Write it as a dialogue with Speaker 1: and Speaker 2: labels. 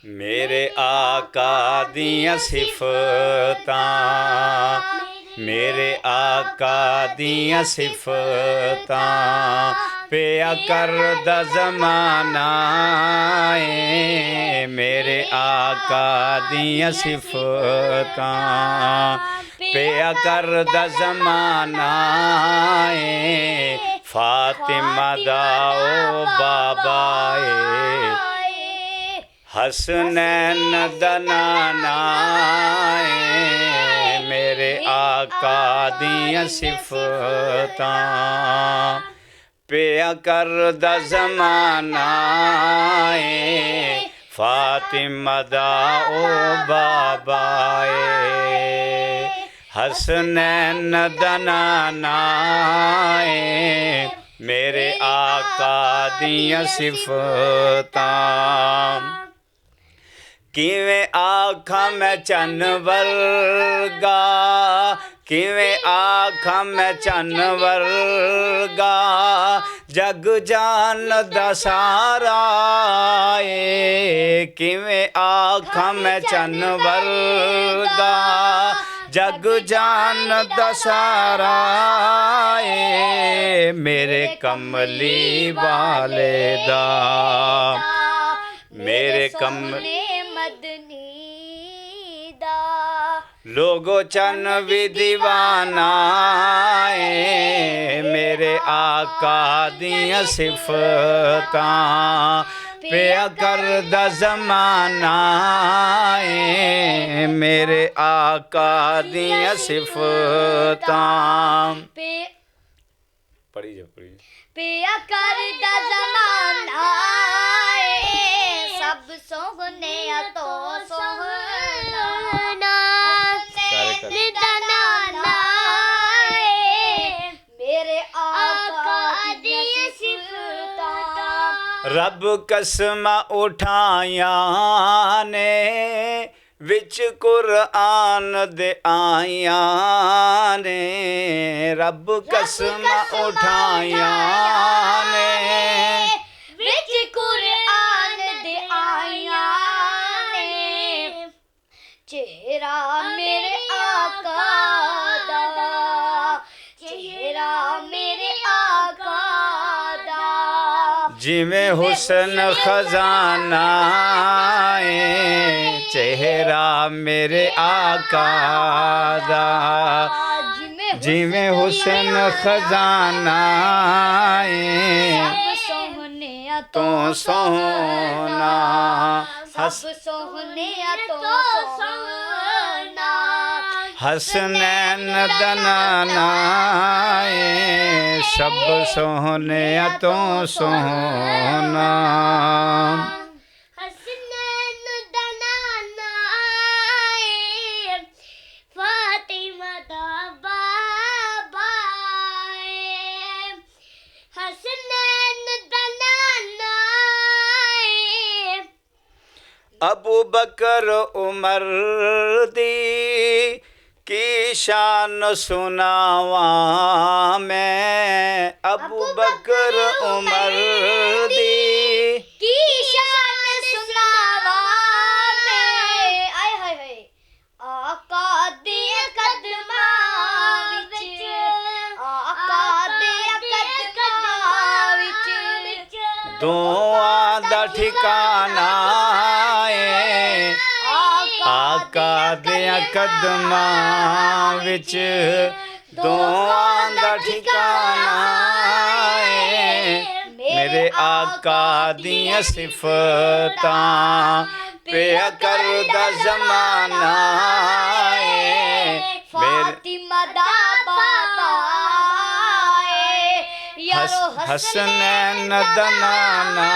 Speaker 1: मेरे आका दियां सिफतां, मेरे आका दियां सिफतां पिया करदा ज़माना है। मेरे आका दियां सिफतां पिया करदा ज़माना है। फातिमा दा ओ बाबा है, हसनैन दा नाना है। मेरे आका दियां सिफतां पिया करदा ज़माना है। फातिमा दा ओ बाबा है, हसनैन दा नाना है। मेरे आका दियां सिफतां किवें आखा मैं चन्न वर्गा, किवें आखा मैं चन्न वर्गा जग जानदा सारा है। किवें आखा मैं चन्न वर्गा जग जानदा सारा है। मेरे कमली वाले दा, मेरे कमली लोगो चन भी दीवाना है। मेरे आका दियां सिफतां पिया करदा ज़माना है। मेरे आका दियां सिफतां पढ़ी जा
Speaker 2: पिया करदा ज़माना है। सब सोहने तो सोहना नाना है। मेरे आका दी सिफतां
Speaker 1: रब कसमा उठाया ने विच कुरआन दे आया ने। रब कसमा उठाया ने
Speaker 2: विच कुरआन दे आया ने। चेहरा मेरे आका दा, चेहरा मेरे आका दा
Speaker 1: जिवें हुस्न खजाना है। चेहरा मेरे आका दा जिवें हुस्न खजाना है। तो सोना
Speaker 2: सब सोहने तो सोहना
Speaker 1: हसनैन दा नाना है। सब सोहने तो सोहना
Speaker 2: हसनैन दा नाना है। फातिमा दा बाबा है। हसनैन दा नाना है।
Speaker 1: अबू बकर उमर दी की शान सुनावा मैं। अबू बकर उमर दी
Speaker 2: की शान सुनावा मैं। आय हाय हाय आका दे कदमां विच, आका दे कदमां विच
Speaker 1: दुआ दा ठिकाना है। आका दियां कदमां विच दुआ दा ठिकाना है। मेरे आका दियां सिफतां पिया करदा ज़माना है।
Speaker 2: फातिमा दा बाबा है। यारो
Speaker 1: हसनैन दा नाना